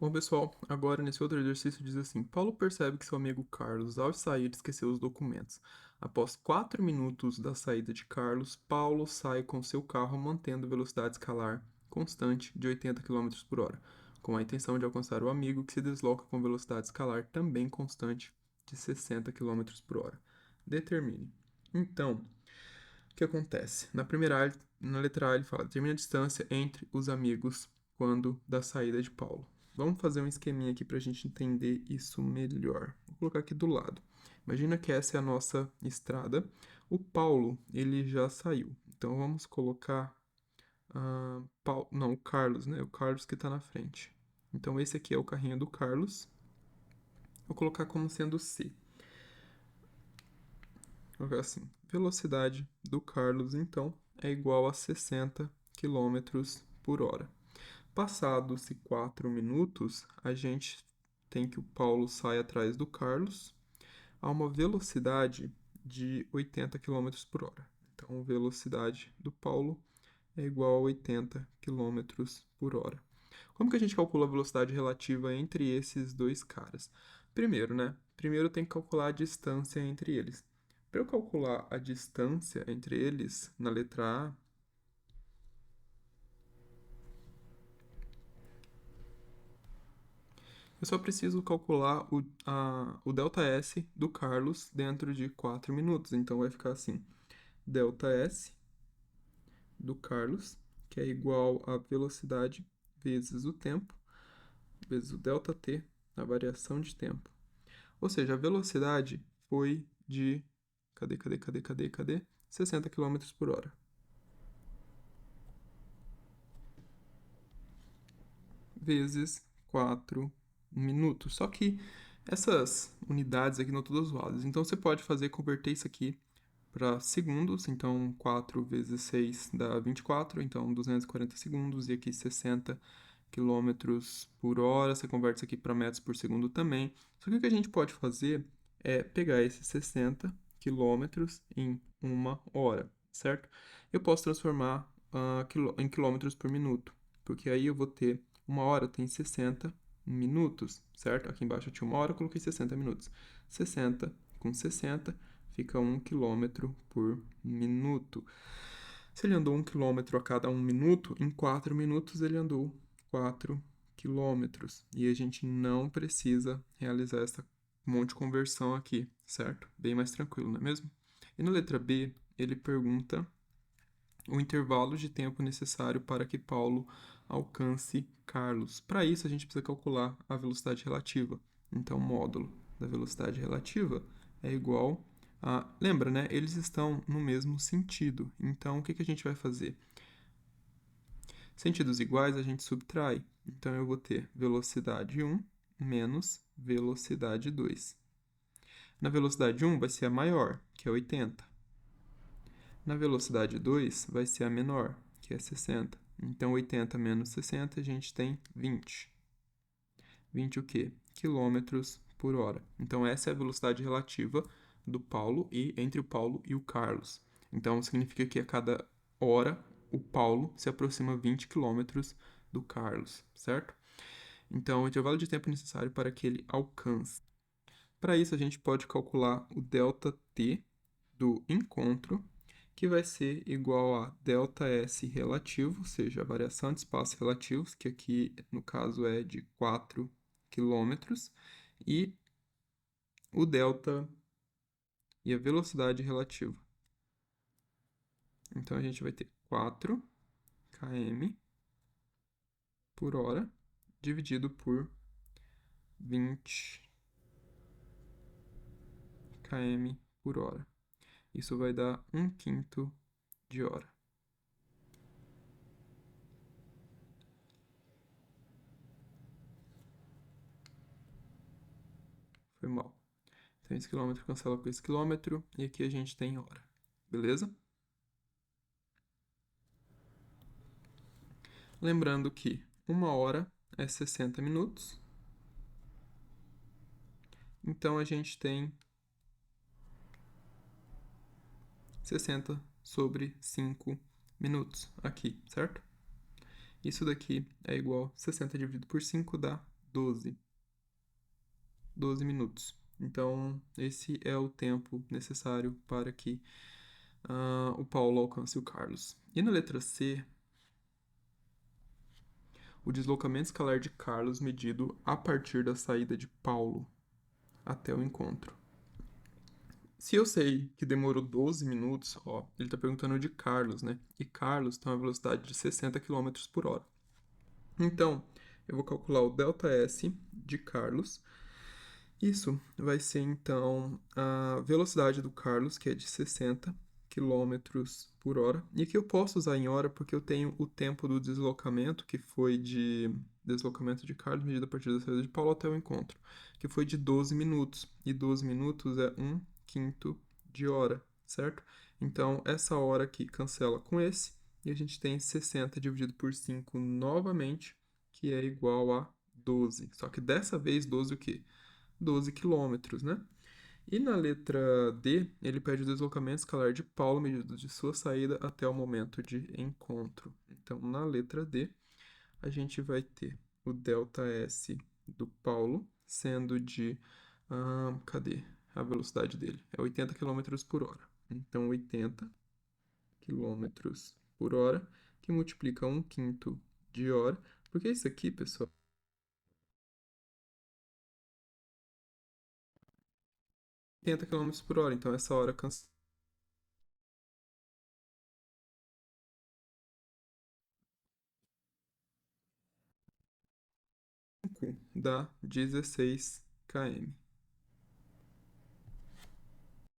Bom, pessoal, agora nesse outro exercício diz assim: Paulo percebe que seu amigo Carlos, ao sair, esqueceu os documentos. Após 4 minutos da saída de Carlos, Paulo sai com seu carro mantendo velocidade escalar constante de 80 quilômetros por hora, com a intenção de alcançar o amigo que se desloca com velocidade escalar também constante de 60 quilômetros por hora. Determine. Então, o que acontece? Na letra A, ele fala: determina a distância entre os amigos quando da saída de Paulo. Vamos fazer um esqueminha aqui para a gente entender isso melhor. Vou colocar aqui do lado. Imagina que essa é a nossa estrada. O Paulo, ele já saiu. Então vamos colocar não, o Carlos, né? O Carlos que está na frente. Então esse aqui é o carrinho do Carlos. Vou colocar como sendo C. Vou colocar assim: velocidade do Carlos, então, é igual a 60 quilômetros por hora. Passados-se 4 minutos, a gente tem que o Paulo sai atrás do Carlos a uma velocidade de 80 quilômetros por hora. Então, velocidade do Paulo é igual a 80 quilômetros por hora. Como que a gente calcula a velocidade relativa entre esses dois caras? Primeiro, né? Primeiro tem que calcular a distância entre eles. Para eu calcular a distância entre eles, na letra A, eu só preciso calcular o ΔS do Carlos dentro de 4 minutos. Então vai ficar assim: ΔS do Carlos, que é igual a velocidade vezes o tempo, vezes o ΔT, a variação de tempo. Ou seja, a velocidade foi de. Cadê? 60 quilômetros por hora. Vezes 4 minutos. Só que essas unidades aqui não estão todas zoadas. Então você pode converter isso aqui para segundos. Então 4 vezes 6 dá 24. Então 240 segundos. E aqui 60 quilômetros por hora. Você converte isso aqui para metros por segundo também. Só que o que a gente pode fazer é pegar esses 60 quilômetros em uma hora, certo? Eu posso transformar em quilômetros por minuto, porque aí eu vou ter uma hora tem 60 minutos, certo? Aqui embaixo eu tinha uma hora, eu coloquei 60 minutos. 60 com 60 fica 1 quilômetro por minuto. Se ele andou 1 quilômetro a cada 1 minuto, em 4 minutos ele andou 4 quilômetros. E a gente não precisa realizar essa monte de conversão aqui, certo? Bem mais tranquilo, não é mesmo? E na letra B, ele pergunta o intervalo de tempo necessário para que Paulo alcance Carlos. Para isso, a gente precisa calcular a velocidade relativa. Então, o módulo da velocidade relativa é igual a... Lembra, né? Eles estão no mesmo sentido. Então, o que a gente vai fazer? Sentidos iguais, a gente subtrai. Então, eu vou ter velocidade 1 menos velocidade 2. Na velocidade 1 vai ser a maior, que é 80. Na velocidade 2 vai ser a menor, que é 60. Então, 80 menos 60, a gente tem 20. 20 o quê? Quilômetros por hora. Então, essa é a velocidade relativa do Paulo e entre o Paulo e o Carlos. Então, significa que a cada hora o Paulo se aproxima 20 quilômetros do Carlos, certo? Então, o intervalo de tempo necessário para que ele alcance. Para isso, a gente pode calcular o ΔT do encontro, que vai ser igual a ΔS relativo, ou seja, a variação de espaços relativos, que aqui no caso é de 4 quilômetros, e o delta e a velocidade relativa. Então a gente vai ter 4 km por hora dividido por 20 km por hora. Isso vai dar 1/5 de hora. Foi mal. Então, esse quilômetro cancela com esse quilômetro, e aqui a gente tem hora. Beleza? Lembrando que 1 hora é 60 minutos. Então, a gente tem 60 sobre 5 minutos aqui, certo? Isso daqui é igual a 60 dividido por 5 dá 12. 12 minutos. Então, esse é o tempo necessário para que o Paulo alcance o Carlos. E na letra C, o deslocamento escalar de Carlos medido a partir da saída de Paulo até o encontro. Se eu sei que demorou 12 minutos, ó, ele está perguntando de Carlos, né? E Carlos tem uma velocidade de 60 quilômetros por hora. Então, eu vou calcular o ΔS de Carlos. Isso vai ser então a velocidade do Carlos, que é de 60 quilômetros por hora. E aqui eu posso usar em hora porque eu tenho o tempo do deslocamento, que foi de deslocamento de Carlos medido a partir da saída de Paulo até o encontro, que foi de 12 minutos. E 12 minutos é 1/5 de hora, certo? Então, essa hora aqui cancela com esse, e a gente tem 60 dividido por 5 novamente, que é igual a 12. Só que dessa vez, 12 o quê? 12 quilômetros, né? E na letra D, ele pede o deslocamento escalar de Paulo medido de sua saída até o momento de encontro. Então, na letra D, a gente vai ter o ΔS do Paulo sendo de... cadê a velocidade dele? É 80 quilômetros por hora. Então, 80 quilômetros por hora, que multiplica 1/5 de hora. Porque isso aqui, pessoal, 80 quilômetros por hora. Então, essa hora cansa 5, dá 16 km.